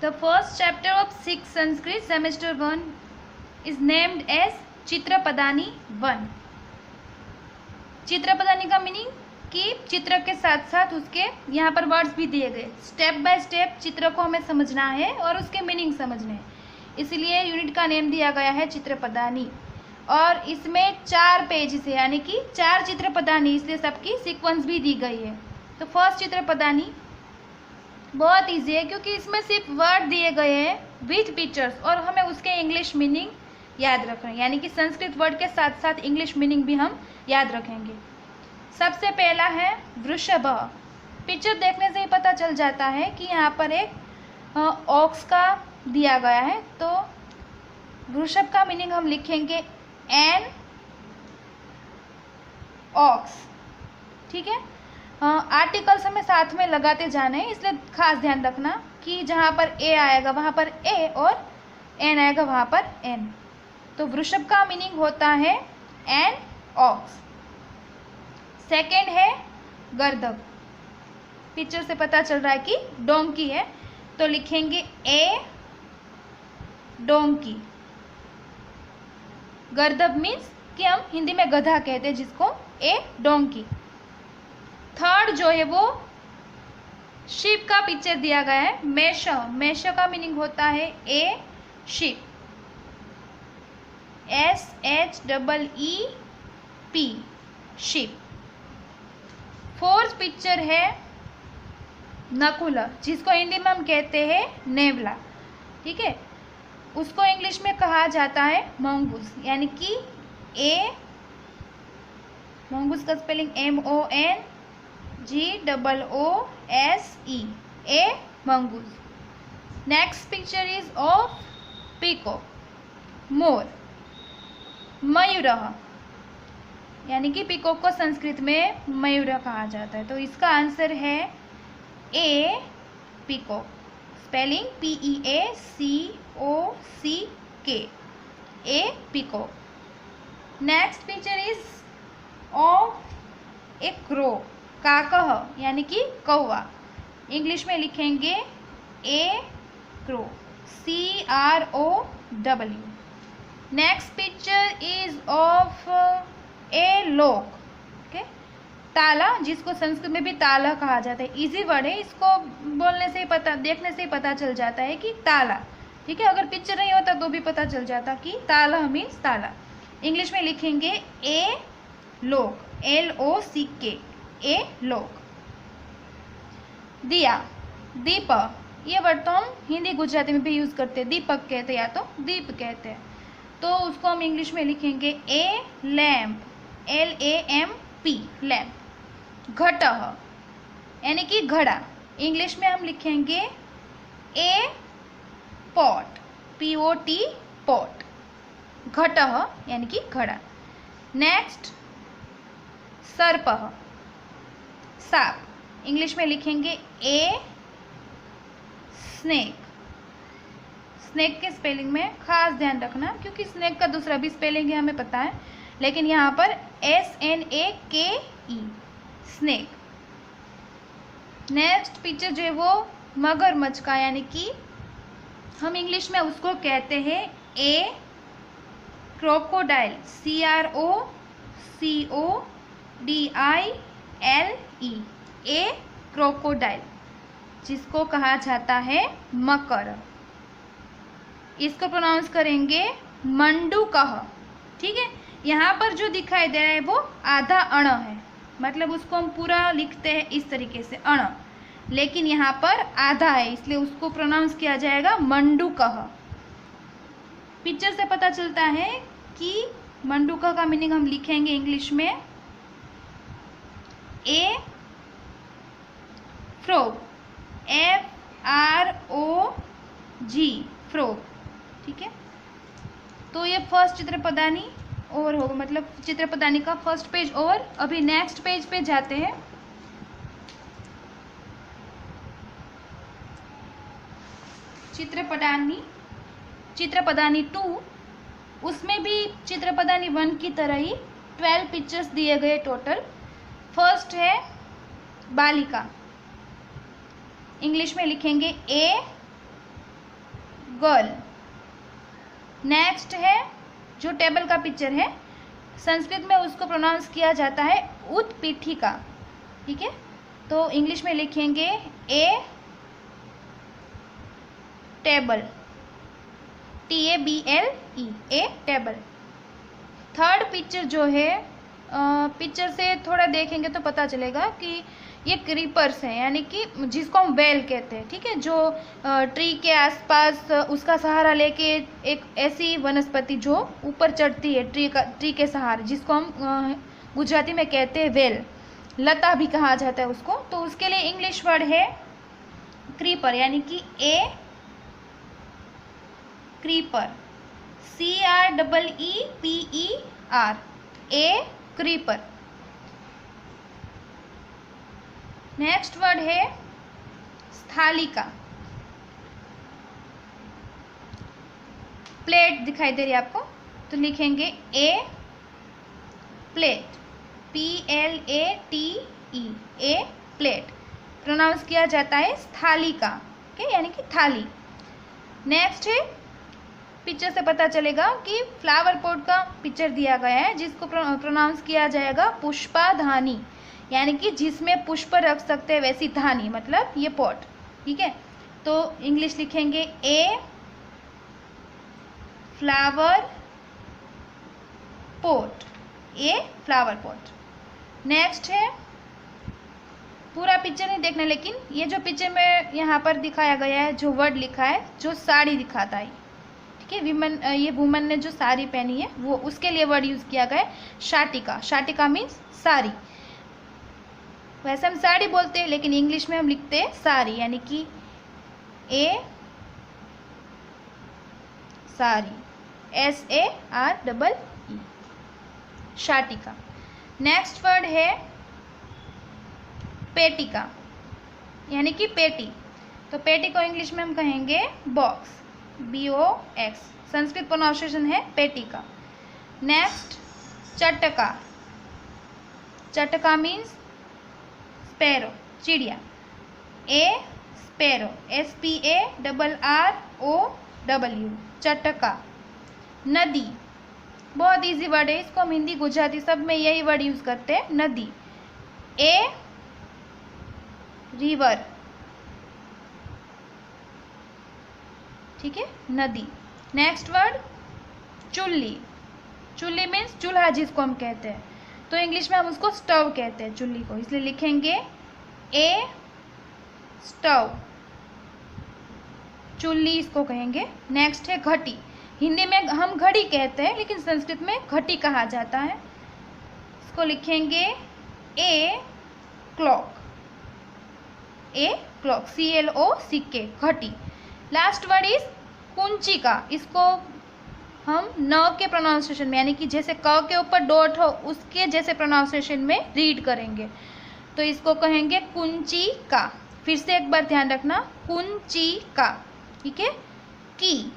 The first chapter of 6th Sanskrit semester 1 is named as चित्रपदानी 1. चित्रपदानी का meaning कि चित्र के साथ साथ उसके यहाँ पर वर्ड्स भी दिए गए. स्टेप बाय स्टेप चित्र को हमें समझना है और उसके मीनिंग समझने हैं, इसलिए यूनिट का नेम दिया गया है चित्रपदानी. और इसमें 4 पेजेस है, यानी कि 4 चित्रपदानी, इसलिए सबकी सीक्वेंस भी दी गई है. तो फर्स्ट चित्रपदानी बहुत ईजी है क्योंकि इसमें सिर्फ वर्ड दिए गए हैं विथ पिक्चर्स और हमें उसके इंग्लिश मीनिंग याद रखना है, यानी कि संस्कृत वर्ड के साथ साथ इंग्लिश मीनिंग भी हम याद रखेंगे. सबसे पहला है वृषभ. पिक्चर देखने से ही पता चल जाता है कि यहाँ पर एक ऑक्स का दिया गया है. तो वृषभ का मीनिंग हम लिखेंगे एन ऑक्स. ठीक है. आर्टिकल्स हमें साथ में लगाते जाने हैं, इसलिए खास ध्यान रखना कि जहाँ पर ए आएगा वहाँ पर ए और एन आएगा वहाँ पर एन. तो वृषभ का मीनिंग होता है एन ऑक्स. सेकेंड है गर्दभ. पिक्चर से पता चल रहा है कि डोंकी है, तो लिखेंगे ए डोंकी. गर्दभ मीन्स कि हम हिंदी में गधा कहते हैं जिसको ए डोंकी. थर्ड जो है वो शिप का पिक्चर दिया गया है मेष. मेष का मीनिंग होता है ए ship, SHEEP ship. Fourth picture है नकुला, जिसको हिंदी में हम कहते हैं नेवला. ठीक है. उसको इंग्लिश में कहा जाता है मंगूस, यानी कि ए मंगूस का spelling MONGOOSE a mongoose. Next picture is of peacock मोर. मयूरः, यानी कि पीकॉक को संस्कृत में मयूर कहा जाता है. तो इसका आंसर है a peacock, spelling PEACOCK a peacock. Next picture is of a crow. काकः, यानी कि कौवा. इंग्लिश में लिखेंगे a crow, CROW. Next picture is of a lock. Okay. ताला, जिसको संस्कृत में भी ताला कहा जाता है. इजी वर्ड है, इसको बोलने से ही पता, देखने से ही पता चल जाता है कि ताला. ठीक है. अगर पिक्चर नहीं होता तो भी पता चल जाता कि ताला मीन्स ताला. इंग्लिश में लिखेंगे ए लोक, LOCK ए लोक. दिया, दीप. ये वर्ड तो हम हिंदी गुजराती में भी यूज़ करते हैं. दीपक कहते हैं या तो दीप कहते हैं. तो उसको हम इंग्लिश में लिखेंगे ए लैम्प, LAMP लैम्प. घटः, यानी कि घड़ा. इंग्लिश में हम लिखेंगे ए पॉट, POT पॉट. घटः यानी कि घड़ा. नेक्स्ट सर्पः, सांप. इंग्लिश में लिखेंगे ए स्नेक. स्नेक के स्पेलिंग में खास ध्यान रखना क्योंकि स्नेक का दूसरा भी स्पेलिंग है हमें पता है, लेकिन यहाँ पर SNAKE स्नेक. नेक्स्ट पिक्चर जो है वो मगरमच्छ का, यानी कि हम इंग्लिश में उसको कहते हैं ए क्रोकोडाइल, CROCODILE ए क्रोकोडाइल, जिसको कहा जाता है मकर. इसको प्रोनाउंस करेंगे मंडूकः. ठीक है. यहाँ पर जो दिखाई दे रहा है वो आधा अण है, मतलब उसको हम पूरा लिखते हैं इस तरीके से अण, लेकिन यहाँ पर आधा है इसलिए उसको प्रोनाउंस किया जाएगा मंडूकः. पिक्चर से पता चलता है कि मंडूकः का मीनिंग हम लिखेंगे इंग्लिश में ए फ्रॉग, FROG फ्रॉग. ठीक है. तो ये फर्स्ट चित्रपदानी ओवर होगा, मतलब चित्रपदानी का फर्स्ट पेज ओवर. अभी नेक्स्ट पेज पे जाते हैं. चित्रपदानी 2, उसमें भी चित्रपदानी 1 की तरह ही 12 पिक्चर्स दिए गए टोटल. फर्स्ट है बालिका. इंग्लिश में लिखेंगे ए गर्ल। नेक्स्ट है जो टेबल का पिक्चर है, संस्कृत में उसको प्रोनाउंस किया जाता है उत्पीठिका। ठीक है, तो इंग्लिश में लिखेंगे ए टेबल, TABLE, ए टेबल। थर्ड पिक्चर जो है, पिक्चर से थोड़ा देखेंगे तो पता चलेगा कि ये क्रीपर्स हैं, यानी कि जिसको हम वेल कहते हैं। ठीक है, जो ट्री के आसपास उसका सहारा लेके एक ऐसी वनस्पति जो ऊपर चढ़ती है ट्री के सहारे, जिसको हम गुजराती में कहते हैं वेल, लता भी कहा जाता है उसको। तो उसके लिए इंग्लिश वर्ड है क्रीपर, यानी कि ए क्रीपर, CREEPER, ए क्रीपर। नेक्स्ट वर्ड है स्थालिका। प्लेट दिखाई दे रही है आपको, तो लिखेंगे ए प्लेट, PLATE, ए प्लेट। प्रोनाउंस किया जाता है स्थालिका, ओके, यानी कि थाली। नेक्स्ट है, पिक्चर से पता चलेगा कि फ्लावर पॉट का पिक्चर दिया गया है, जिसको प्रोनाउंस किया जाएगा पुष्पाधानी, यानी कि जिसमें पुष्प रख सकते हैं वैसी धानी, मतलब ये पॉट। ठीक है, तो इंग्लिश लिखेंगे a flower pot, a flower pot. Next है, पूरा पिक्चर नहीं देखना, लेकिन ये जो पिक्चर में यहाँ पर दिखाया गया है, जो वर्ड लिखा है, जो साड़ी दिखाता है। ठीक है, ये वुमन ने जो साड़ी पहनी है वो, उसके लिए वर्ड यूज़ किया गया है शाटिका। शाटिका मीन्स साड़ी। वैसे हम साड़ी बोलते हैं, लेकिन इंग्लिश में हम लिखते हैं साड़ी, यानी कि ए साड़ी, SAREE, शाटिका। नेक्स्ट वर्ड है पेटिका, यानी कि पेटी। तो पेटी को इंग्लिश में हम कहेंगे बॉक्स, BOX। संस्कृत प्रोनाउंसिएशन है पेटिका। नेक्स्ट चटका। चटका मीन्स स्पैरो, चिड़िया, ए स्पैरो, SPARROW, चटका। नदी, बहुत इजी वर्ड है, इसको हम हिंदी गुजराती सब में यही वर्ड यूज करते हैं, नदी, ए रिवर। ठीक है, नदी। नेक्स्ट वर्ड चुल्ली। चुल्ली मीन्स चूल्हा, जिसको हम कहते हैं, तो इंग्लिश में हम उसको स्टव कहते हैं, चुल्ली को, इसलिए लिखेंगे ए स्टव, चुल्ली इसको कहेंगे। नेक्स्ट है घटी। हिंदी में हम घड़ी कहते हैं, लेकिन संस्कृत में घटी कहा जाता है, इसको लिखेंगे a clock, a clock, CLOCK, घटी। लास्ट वर्ड इज कुंचिका। इसको हम न के प्रोनाउंसिएशन में, यानी कि जैसे क के ऊपर डॉट हो उसके जैसे प्रोनाउंसिएशन में रीड करेंगे, तो इसको कहेंगे कुंचिका। फिर से एक बार ध्यान रखना, कुंचिका। ठीक है, की,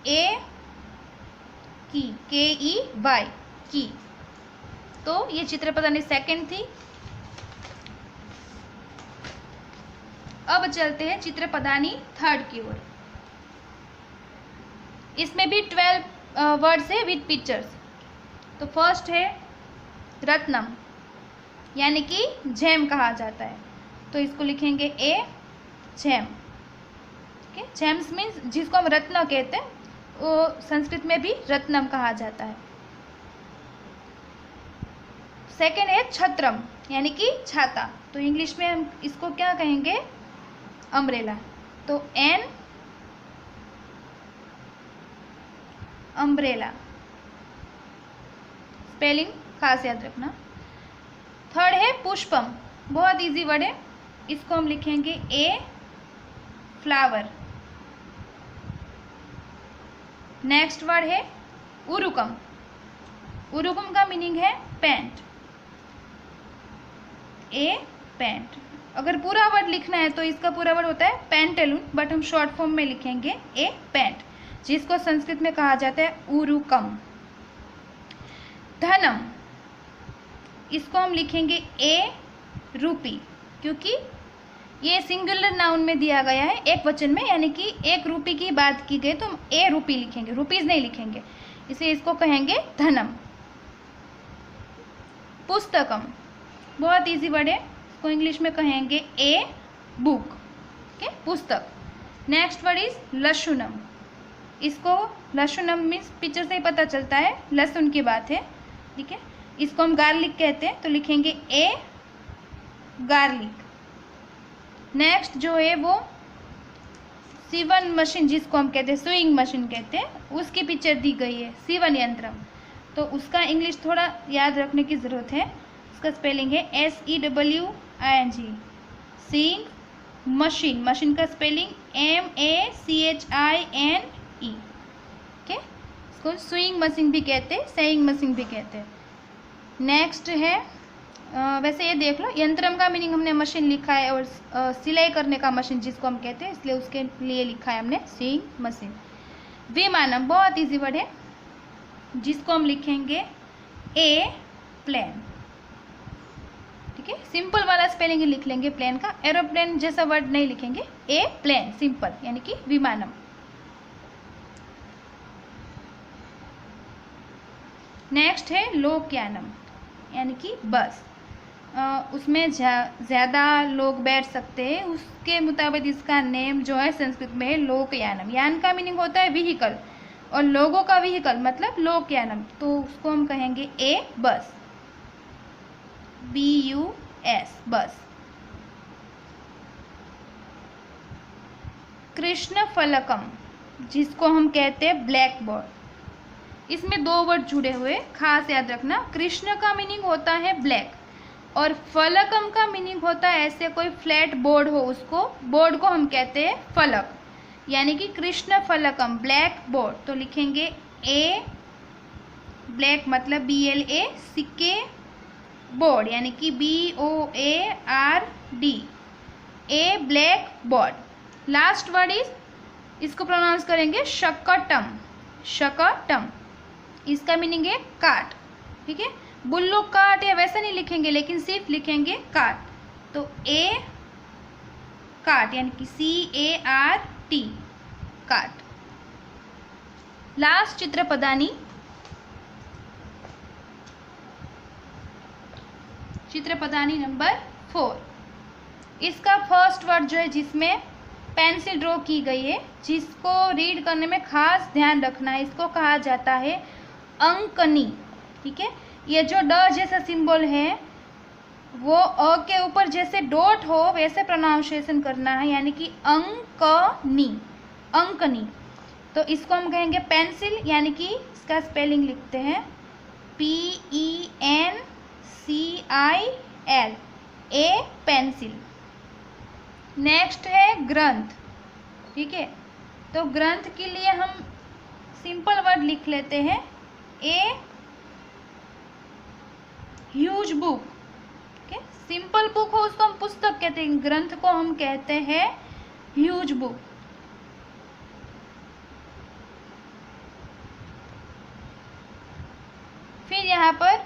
ए की, KEY, की। तो ये चित्रपदानी सेकंड थी। अब चलते हैं चित्रपदानी थर्ड की ओर। इसमें भी 12 वर्ड्स है विद पिक्चर्स। तो फर्स्ट है रत्नम, यानी कि जेम कहा जाता है, तो इसको लिखेंगे ए जेम। ठीक है, जेम्स मीन्स जिसको हम रत्न कहते हैं, वो संस्कृत में भी रत्नम कहा जाता है। सेकेंड है छत्रम, यानी कि छाता, तो इंग्लिश में हम इसको क्या कहेंगे, अम्ब्रेला, तो एन अम्ब्रेला, स्पेलिंग खास याद रखना। थर्ड है पुष्पम, बहुत इजी वर्ड है, इसको हम लिखेंगे ए फ्लावर। नेक्स्ट वर्ड है उरुकम। उरुकम का मीनिंग है पैंट, ए पैंट। अगर पूरा वर्ड लिखना है तो इसका पूरा वर्ड होता है पैंटेलून, बट हम शॉर्ट फॉर्म में लिखेंगे ए पैंट, जिसको संस्कृत में कहा जाता है उरुकम। धनम, इसको हम लिखेंगे ए रूपी, क्योंकि ये सिंगुलर नाउन में दिया गया है, एक वचन में, यानी कि 1 रुपये की बात की गई तो हम ए रुपी लिखेंगे, रुपीज़ नहीं लिखेंगे, इसे इसको कहेंगे धनम। पुस्तकम बहुत इजी वर्ड है, इसको इंग्लिश में कहेंगे ए बुक, ओके, पुस्तक। नेक्स्ट वर्ड इज लशुनम। इसको लशुनम मीन्स पिक्चर से ही पता चलता है लहसुन की बात है, ठीक है। इसको हम गार्लिक कहते हैं, तो लिखेंगे ए गार्लिक। नेक्स्ट जो है वो सीवन मशीन, जिसको हम कहते हैं सुइंग मशीन कहते हैं, उसकी पिक्चर दी गई है, सीवन यंत्रम। तो उसका इंग्लिश थोड़ा याद रखने की ज़रूरत है। इसका स्पेलिंग है SEWING, सीइंग मशीन, मशीन का स्पेलिंग MACHINE, ओके। इसको सुइंग मशीन भी कहते हैं, सेइंग मशीन भी कहते हैं। नेक्स्ट है वैसे ये देख लो, यंत्रम का मीनिंग हमने मशीन लिखा है, और सिलाई करने का मशीन जिसको हम कहते हैं, इसलिए उसके लिए लिखा है हमने सीइंग मशीन। विमानम बहुत इजी वर्ड है, जिसको हम लिखेंगे ए प्लेन, ठीक है। सिंपल वाला स्पेलिंग लिख लेंगे प्लेन का, एरोप्लेन जैसा वर्ड नहीं लिखेंगे, ए प्लेन सिंपल, यानी कि विमानम। नेक्स्ट है लोकयानम, यानी कि बस। उसमें ज़्यादा लोग बैठ सकते हैं, उसके मुताबिक इसका नेम जो है संस्कृत में है लोकयानम। यान का मीनिंग होता है व्हीकल, और लोगों का व्हीकल मतलब लोकयानम, तो उसको हम कहेंगे ए बस, BUS बस। कृष्ण फलकम, जिसको हम कहते हैं ब्लैक बोर्ड, इसमें 2 वर्ड जुड़े हुए, खास याद रखना। कृष्ण का मीनिंग होता है ब्लैक, और फलकम का मीनिंग होता है ऐसे कोई फ्लैट बोर्ड हो, उसको बोर्ड को हम कहते हैं फलक, यानी कि कृष्ण फलकम ब्लैक बोर्ड। तो लिखेंगे ए ब्लैक मतलब BLACK बोर्ड, यानी कि BOARD, A black board. Last word is, इसको प्रोनाउंस करेंगे शकटम, शकटम। इसका मीनिंग है काट, ठीक है। बुल्लो काट या वैसे नहीं लिखेंगे, लेकिन सिर्फ लिखेंगे काट, तो ए काट यानी कि CART काट। लास्ट चित्र पदानी, चित्र पदानी नंबर 4। इसका फर्स्ट वर्ड जो है जिसमें पेंसिल ड्रॉ की गई है, जिसको रीड करने में खास ध्यान रखना है, इसको कहा जाता है अंकनी, ठीक है। ये जो ड जैसा सिंबल है वो अ के ऊपर जैसे डॉट हो वैसे प्रोनाउंसिएशन करना है, यानी कि अंकनी, अंकनी। तो इसको हम कहेंगे पेंसिल, यानी कि इसका स्पेलिंग लिखते हैं PENCIL, ए पेंसिल। नेक्स्ट है ग्रंथ, ठीक है। तो ग्रंथ के लिए हम सिंपल वर्ड लिख लेते हैं ए ह्यूज बुक, ठीक है। सिंपल बुक हो उसको हम पुस्तक कहते हैं, ग्रंथ को हम कहते हैं ह्यूज बुक। फिर यहाँ पर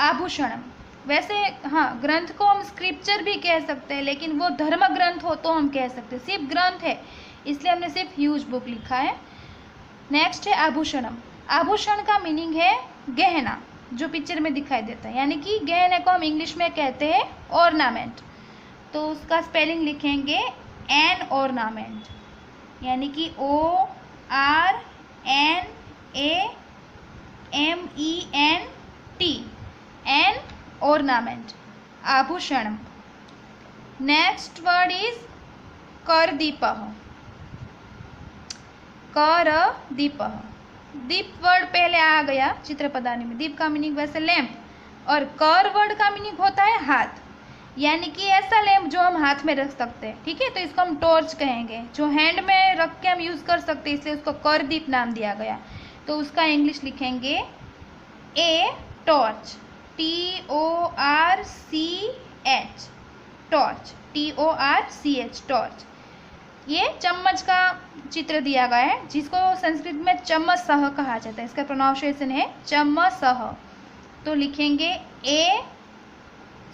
आभूषणम, वैसे हाँ ग्रंथ को हम स्क्रिप्चर भी कह सकते हैं, लेकिन वो धर्म ग्रंथ हो तो हम कह सकते हैं, सिर्फ ग्रंथ है इसलिए हमने सिर्फ ह्यूज बुक लिखा है। नेक्स्ट है आभूषणम। आभूषण का मीनिंग है गहना, जो पिक्चर में दिखाई देता है, यानी कि गहने को हम इंग्लिश में कहते हैं ऑर्नामेंट। तो उसका स्पेलिंग लिखेंगे एन ऑर्नामेंट, यानी कि ORNAMENT, एन ऑर्नामेंट, आभूषणम। नेक्स्ट वर्ड इज करदीपः, करदीपः। दीप वर्ड पहले आ गया चित्र पदानी में। दीप का मीनिंग वैसे लैंप, और कर वर्ड का मीनिंग होता है हाथ, यानी कि ऐसा लैंप जो हम हाथ में रख सकते हैं, ठीक है। तो इसको हम टॉर्च कहेंगे, जो हैंड में रख के हम यूज़ कर सकते हैं, इसलिए उसको करदीप नाम दिया गया। तो उसका इंग्लिश लिखेंगे a torch, TORCH, torch, TORCH, torch. ये चम्मच का चित्र दिया गया है, जिसको संस्कृत में चम्मचः कहा जाता है, इसका प्रोनाउंसिएशन है चम्मचः। तो लिखेंगे ए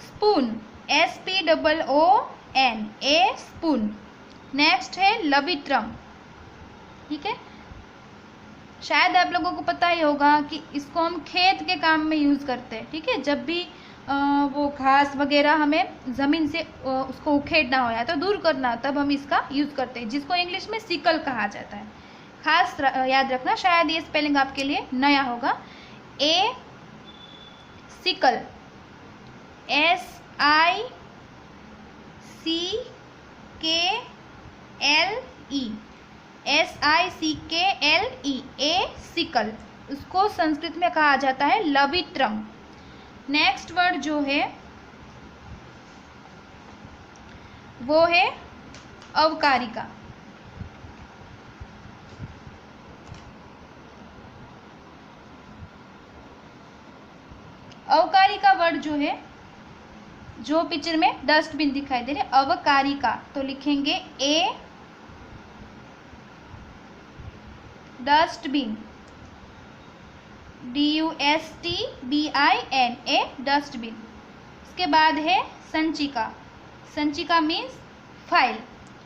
स्पून, SPOON, ए स्पून। नेक्स्ट है लवित्रम, ठीक है। शायद आप लोगों को पता ही होगा कि इसको हम खेत के काम में यूज़ करते हैं, ठीक है। जब भी वो घास वगैरह हमें ज़मीन से उसको उखेड़ना हो या तो दूर करना, तब हम इसका यूज़ करते हैं, जिसको इंग्लिश में सिकल कहा जाता है। खास याद रखना, शायद ये स्पेलिंग आपके लिए नया होगा। ए सिकल, SICKLE, ए सिकल। उसको संस्कृत में कहा जाता है लवित्रम। नेक्स्ट वर्ड जो है वो है अवकारिका। अवकारिका वर्ड जो है, जो पिक्चर में डस्टबिन दिखाई दे रहे, अवकारिका, तो लिखेंगे ए डस्टबिन, DUSTBIN, ए डस्टबिन। इसके बाद है संचिका। संचिका मीन्स फाइल,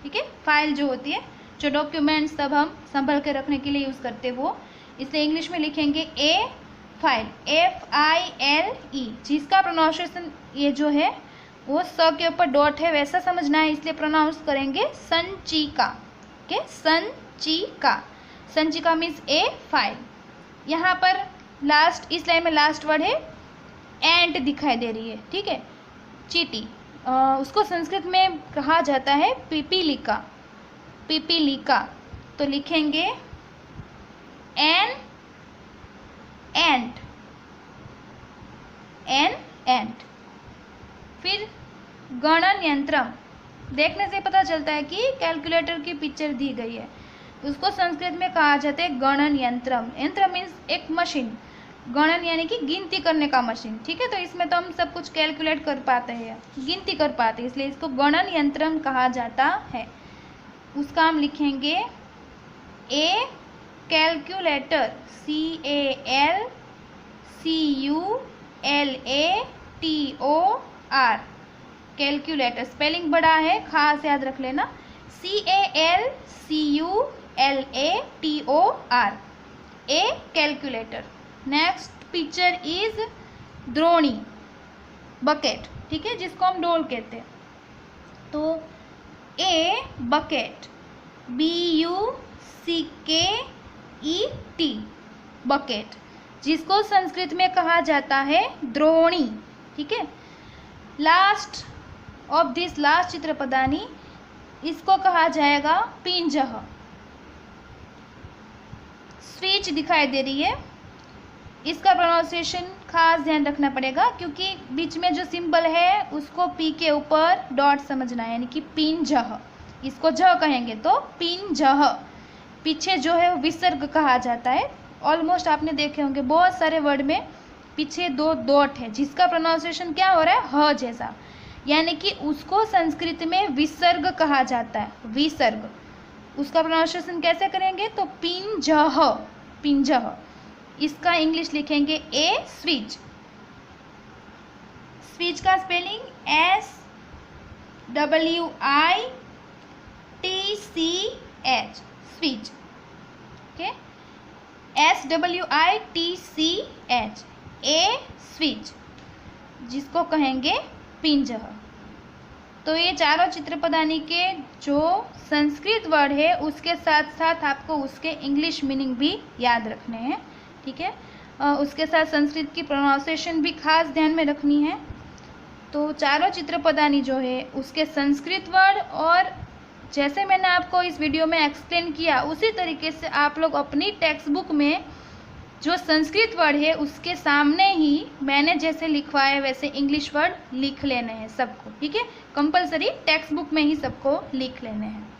ठीक है। फाइल जो होती है, जो डॉक्यूमेंट्स सब हम संभल के रखने के लिए यूज़ करते हैं वो, इसलिए इंग्लिश में लिखेंगे ए फाइल, FILE, जिसका प्रोनाउंसिएशन ये जो है वो स के ऊपर डॉट है वैसा समझना है, इसलिए प्रोनाउंस करेंगे संचिका, ओके, संचिका। संचिका मीन्स ए फाइल। यहाँ पर लास्ट, इस लाइन में लास्ट वर्ड है एंट दिखाई दे रही है, ठीक है, चींटी। उसको संस्कृत में कहा जाता है पिपीलिका, पिपीलिका, तो लिखेंगे एन एंट, एंट। फिर गणन यंत्रम, देखने से पता चलता है कि कैलकुलेटर की पिक्चर दी गई है, उसको संस्कृत में कहा जाता है गणन यंत्रम। यंत्र मीन्स एक मशीन, गणन यानी कि गिनती करने का मशीन, ठीक है। तो इसमें तो हम सब कुछ कैलकुलेट कर पाते हैं, गिनती कर पाते हैं, इसलिए इसको गणन यंत्रम कहा जाता है। उसका हम लिखेंगे ए कैलकुलेटर, CALCULATOR, कैलकुलेटर। स्पेलिंग बड़ा है, खास याद रख लेना, CALCULATOR, A calculator. Next picture is द्रोणी, बकेट, ठीक है, जिसको हम डोल कहते हैं। तो ए बकेट, BUCKET, बकेट, जिसको संस्कृत में कहा जाता है द्रोणी, ठीक है। लास्ट ऑफ दिस लास्ट चित्रपदानी, इसको कहा जाएगा पिंजह। स्विच दिखाई दे रही है, इसका प्रोनाउंसिएशन खास ध्यान रखना पड़ेगा, क्योंकि बीच में जो सिंबल है उसको पी के ऊपर डॉट समझना है, यानी कि पिंजह। इसको ज कहेंगे तो पिंजह। पीछे जो है विसर्ग कहा जाता है। ऑलमोस्ट आपने देखे होंगे बहुत सारे वर्ड में पीछे दो डॉट है, जिसका प्रोनाउंसिएशन क्या हो रहा है, ह जैसा, यानी कि उसको संस्कृत में विसर्ग कहा जाता है, विसर्ग। उसका प्रोनाउंसिएशन कैसे करेंगे, तो पिंजह, पिंजह। इसका इंग्लिश लिखेंगे ए स्विच। स्विच का spelling SWITCH, switch, okay, SWITCH, ए स्विच, जिसको कहेंगे पिंजह। तो ये चारों चित्रपदानी के जो संस्कृत वर्ड है उसके साथ साथ आपको उसके इंग्लिश मीनिंग भी याद रखने हैं, ठीक है। उसके साथ संस्कृत की प्रोनाउंसिएशन भी खास ध्यान में रखनी है। तो चारों चित्रपदानी जो है उसके संस्कृत वर्ड, और जैसे मैंने आपको इस वीडियो में एक्सप्लेन किया उसी तरीके से आप लोग अपनी टेक्स्ट बुक में जो संस्कृत वर्ड है उसके सामने ही मैंने जैसे लिखवाए वैसे इंग्लिश वर्ड लिख लेने हैं सबको, ठीक है। कंपलसरी टेक्स्ट बुक में ही सबको लिख लेने हैं।